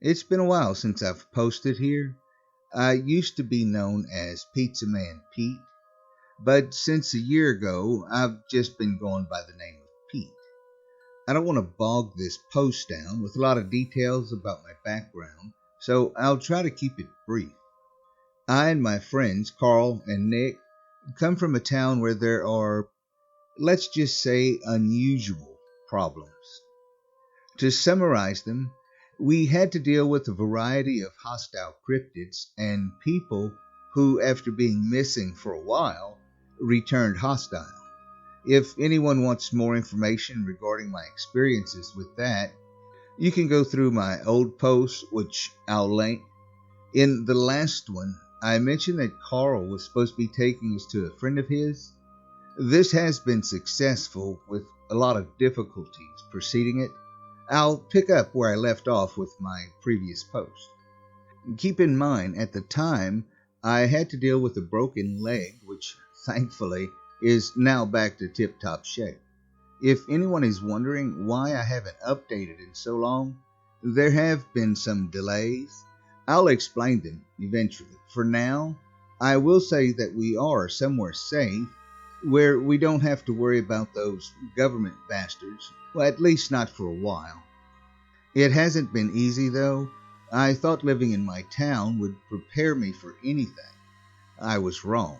It's been a while since I've posted here. I used to be known as Pizza Man Pete, but since a year ago, I've just been going by the name of Pete. I don't want to bog this post down with a lot of details about my background, so I'll try to keep it brief. I and my friends, Carl and Nick, come from a town where there are, let's just say, unusual problems. To summarize them, we had to deal with a variety of hostile cryptids and people who, after being missing for a while, returned hostile. If anyone wants more information regarding my experiences with that, you can go through my old posts, which I'll link. In the last one, I mentioned that Carl was supposed to be taking us to a friend of his. This has been successful with a lot of difficulties preceding it. I'll pick up where I left off with my previous post. Keep in mind, at the time, I had to deal with a broken leg, which thankfully is now back to tip-top shape. If anyone is wondering why I haven't updated in so long, there have been some delays. I'll explain them eventually. For now, I will say that we are somewhere safe, where we don't have to worry about those government bastards, well, at least not for a while. It hasn't been easy, though. I thought living in my town would prepare me for anything. I was wrong.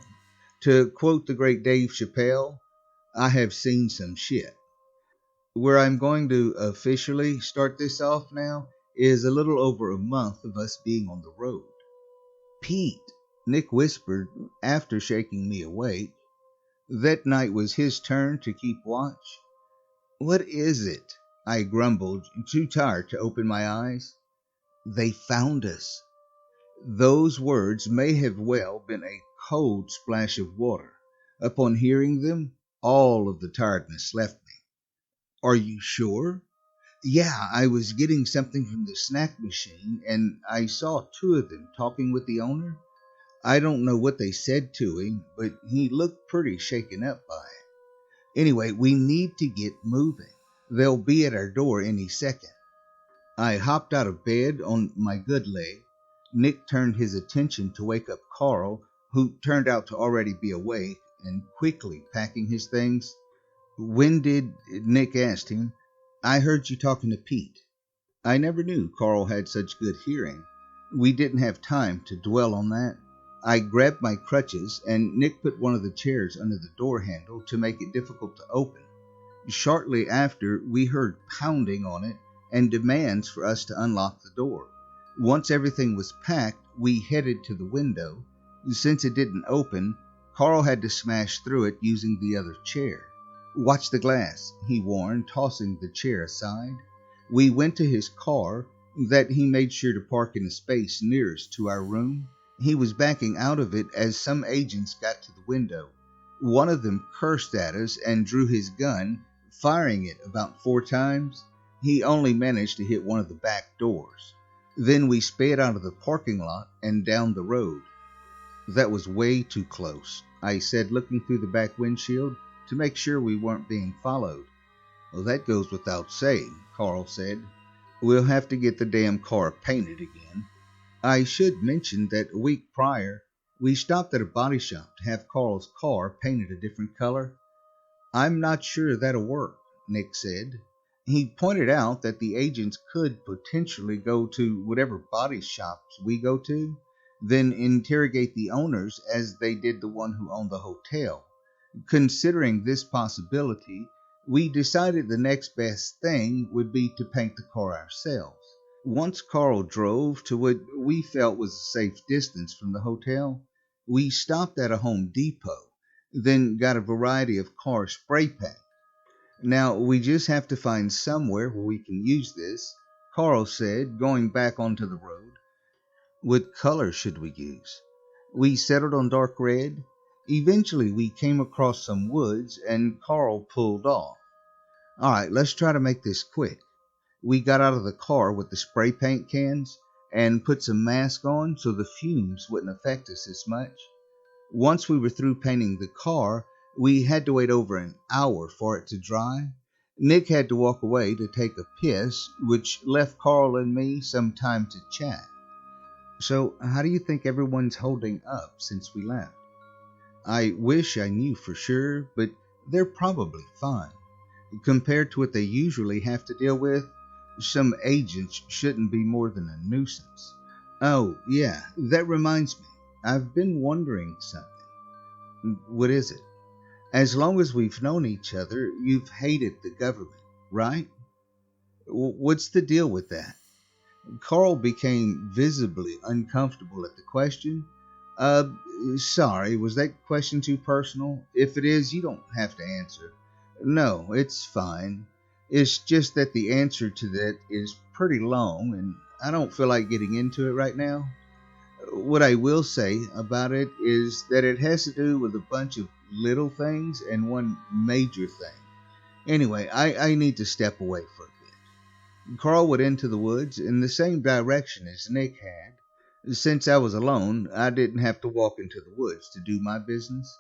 To quote the great Dave Chappelle, I have seen some shit. Where I'm going to officially start this off now is a little over a month of us being on the road. Pete, Nick whispered after shaking me awake. That night was his turn to keep watch. What is it? I grumbled, too tired to open my eyes. They found us. Those words may have well been a cold splash of water. Upon hearing them, all of the tiredness left me. Are you sure? Yeah, I was getting something from the snack machine, and I saw two of them talking with the owner. I don't know what they said to him, but he looked pretty shaken up by it. Anyway, we need to get moving. They'll be at our door any second. I hopped out of bed on my good leg. Nick turned his attention to wake up Carl, who turned out to already be awake and quickly packing his things. When did, Nick asked him, I heard you talking to Pete. I never knew Carl had such good hearing. We didn't have time to dwell on that. I grabbed my crutches, and Nick put one of the chairs under the door handle to make it difficult to open. Shortly after, we heard pounding on it and demands for us to unlock the door. Once everything was packed, we headed to the window. Since it didn't open, Carl had to smash through it using the other chair. Watch the glass, he warned, tossing the chair aside. We went to his car that he made sure to park in the space nearest to our room. He was backing out of it as some agents got to the window. One of them cursed at us and drew his gun, firing it about 4 times. He only managed to hit one of the back doors. Then we sped out of the parking lot and down the road. That was way too close, I said, looking through the back windshield to make sure we weren't being followed. Well, that goes without saying, Carl said. We'll have to get the damn car painted again. I should mention that a week prior, we stopped at a body shop to have Carl's car painted a different color. I'm not sure that'll work, Nick said. He pointed out that the agents could potentially go to whatever body shops we go to, then interrogate the owners as they did the one who owned the hotel. Considering this possibility, we decided the next best thing would be to paint the car ourselves. Once Carl drove to what we felt was a safe distance from the hotel, we stopped at a Home Depot, then got a variety of car spray paint. Now, we just have to find somewhere where we can use this, Carl said, going back onto the road. What color should we use? We settled on dark red. Eventually, we came across some woods, and Carl pulled off. All right, let's try to make this quick. We got out of the car with the spray paint cans and put some mask on so the fumes wouldn't affect us as much. Once we were through painting the car, we had to wait over an hour for it to dry. Nick had to walk away to take a piss, which left Carl and me some time to chat. So, how do you think everyone's holding up since we left? I wish I knew for sure, but they're probably fine. Compared to what they usually have to deal with, some agents shouldn't be more than a nuisance. Oh, yeah, that reminds me. I've been wondering something. What is it? As long as we've known each other, you've hated the government, right? What's the deal with that? Carl became visibly uncomfortable at the question. Uh, Sorry, was that question too personal? If it is, you don't have to answer. No, it's fine. It's just that the answer to that is pretty long, and I don't feel like getting into it right now. What I will say about it is that it has to do with a bunch of little things and one major thing. Anyway, I need to step away for a bit. Carl went into the woods in the same direction as Nick had. Since I was alone, I didn't have to walk into the woods to do my business.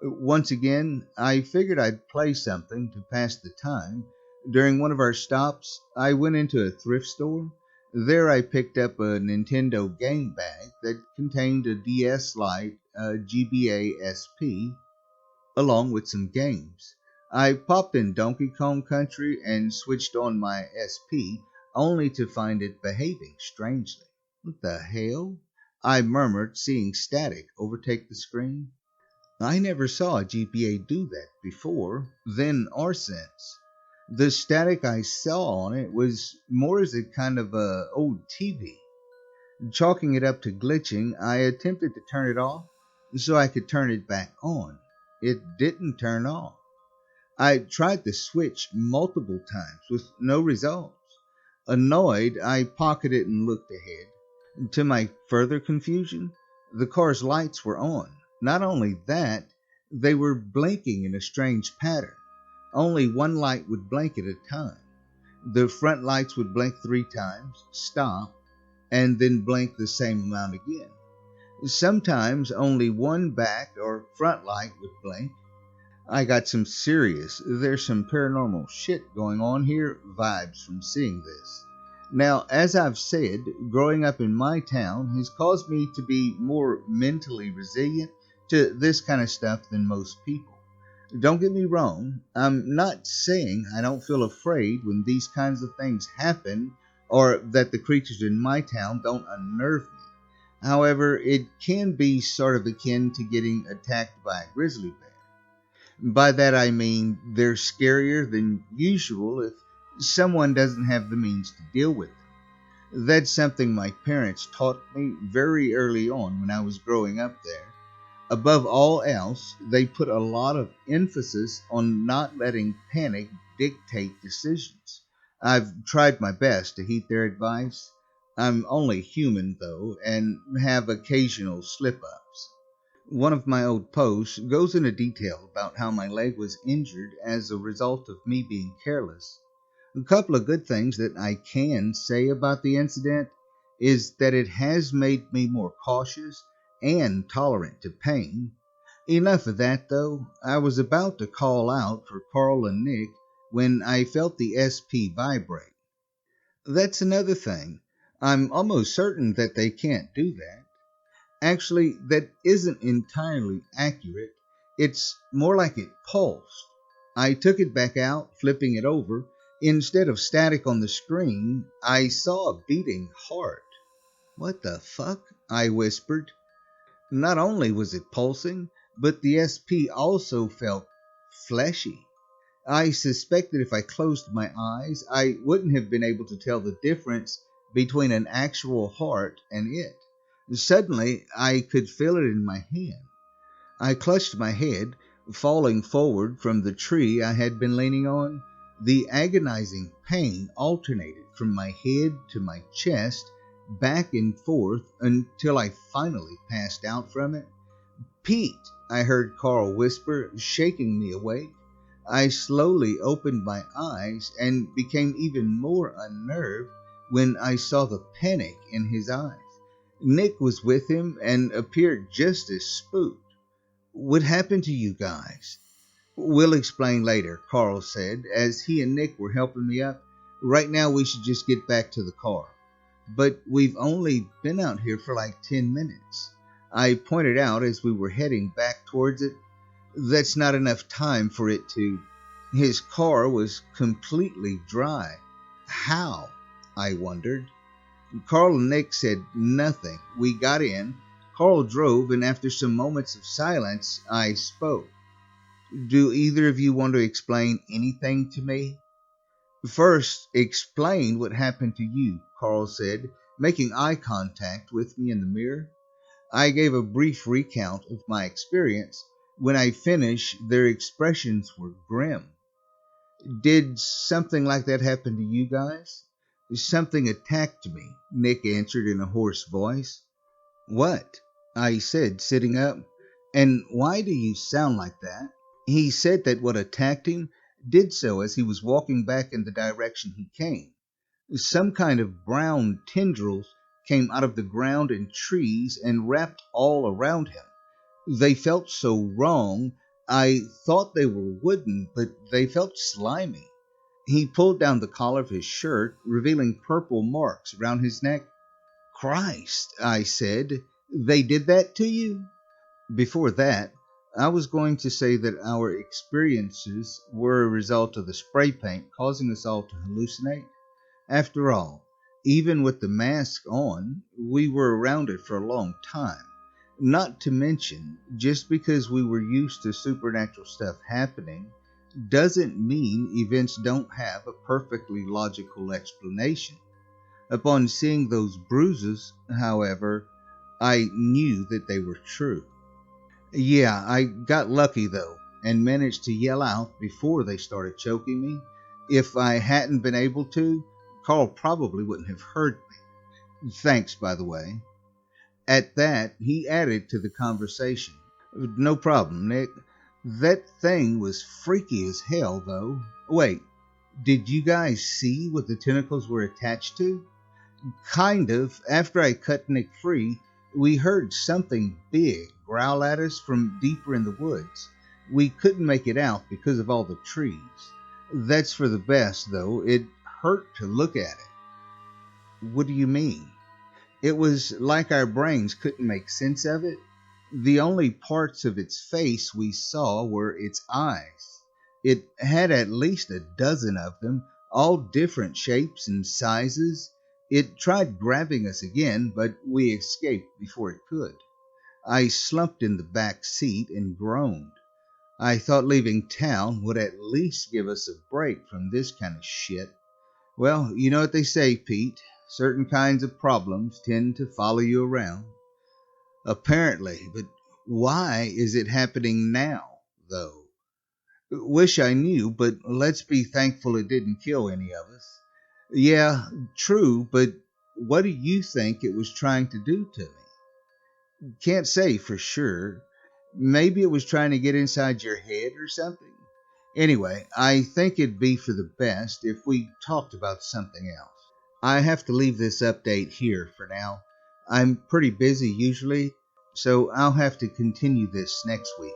Once again, I figured I'd play something to pass the time. During one of our stops, I went into a thrift store. There I picked up a Nintendo game bag that contained a DS Lite, a GBA SP, along with some games. I popped in Donkey Kong Country and switched on my SP, only to find it behaving strangely. What the hell? I murmured, seeing static overtake the screen. I never saw a GPA do that before, then or since. The static I saw on it was more as a kind of a old TV. Chalking it up to glitching, I attempted to turn it off so I could turn it back on. It didn't turn off. I tried the switch multiple times with no results. Annoyed, I pocketed and looked ahead. To my further confusion, the car's lights were on. Not only that, they were blinking in a strange pattern. Only one light would blink at a time. The front lights would blink 3 times, stop, and then blink the same amount again. Sometimes only one back or front light would blink. I got there's some paranormal shit going on here vibes from seeing this. Now, as I've said, growing up in my town has caused me to be more mentally resilient to this kind of stuff than most people. Don't get me wrong, I'm not saying I don't feel afraid when these kinds of things happen or that the creatures in my town don't unnerve me. However, it can be sort of akin to getting attacked by a grizzly bear. By that I mean they're scarier than usual if someone doesn't have the means to deal with them. That's something my parents taught me very early on when I was growing up there. Above all else, they put a lot of emphasis on not letting panic dictate decisions. I've tried my best to heed their advice. I'm only human, though, and have occasional slip-ups. One of my old posts goes into detail about how my leg was injured as a result of me being careless. A couple of good things that I can say about the incident is that it has made me more cautious and tolerant to pain. Enough of that, though. I was about to call out for Carl and Nick when I felt the SP vibrate. That's another thing. I'm almost certain that they can't do that. Actually, that isn't entirely accurate. It's more like it pulsed. I took it back out, flipping it over. Instead of static on the screen, I saw a beating heart. What the fuck? I whispered. Not only was it pulsing, but the SP also felt fleshy. I suspected if I closed my eyes, I wouldn't have been able to tell the difference between an actual heart and it. Suddenly, I could feel it in my hand. I clutched my head, falling forward from the tree I had been leaning on. The agonizing pain alternated from my head to my chest, back and forth until I finally passed out from it. Pete, I heard Carl whisper, shaking me awake. I slowly opened my eyes and became even more unnerved when I saw the panic in his eyes. Nick was with him and appeared just as spooked. What happened to you guys? We'll explain later, Carl said, as he and Nick were helping me up. Right now, we should just get back to the car. But we've only been out here for like 10 minutes. I pointed out as we were heading back towards it. That's not enough time for it to. His car was completely dry. How? I wondered. Carl and Nick said nothing. We got in. Carl drove, and after some moments of silence, I spoke. Do either of you want to explain anything to me? First, explain what happened to you, Carl said, making eye contact with me in the mirror. I gave a brief recount of my experience. When I finished, their expressions were grim. Did something like that happen to you guys? Something attacked me, Nick answered in a hoarse voice. What? I said, sitting up. And why do you sound like that? He said that what attacked him did so as he was walking back in the direction he came. Some kind of brown tendrils came out of the ground and trees and wrapped all around him. They felt so wrong. I thought they were wooden, but they felt slimy. He pulled down the collar of his shirt, revealing purple marks around his neck. Christ, I said, they did that to you? Before that, I was going to say that our experiences were a result of the spray paint causing us all to hallucinate. After all, even with the mask on, we were around it for a long time. Not to mention, just because we were used to supernatural stuff happening doesn't mean events don't have a perfectly logical explanation. Upon seeing those bruises, however, I knew that they were true. Yeah, I got lucky though, and managed to yell out before they started choking me. If I hadn't been able to, Carl probably wouldn't have heard me. Thanks, by the way. At that, he added to the conversation. No problem, Nick. That thing was freaky as hell, though. Wait, did you guys see what the tentacles were attached to? Kind of. After I cut Nick free, we heard something big growl at us from deeper in the woods. We couldn't make it out because of all the trees. That's for the best, though. It hurt to look at it. What do you mean? It was like our brains couldn't make sense of it. The only parts of its face we saw were its eyes. It had at least a dozen of them, all different shapes and sizes. It tried grabbing us again, but we escaped before it could. I slumped in the back seat and groaned. I thought leaving town would at least give us a break from this kind of shit. Well, you know what they say, Pete. Certain kinds of problems tend to follow you around. Apparently, but why is it happening now, though? Wish I knew, but let's be thankful it didn't kill any of us. Yeah, true, but what do you think it was trying to do to me? Can't say for sure. Maybe it was trying to get inside your head or something. Anyway, I think it'd be for the best if we talked about something else. I have to leave this update here for now. I'm pretty busy usually, so I'll have to continue this next week.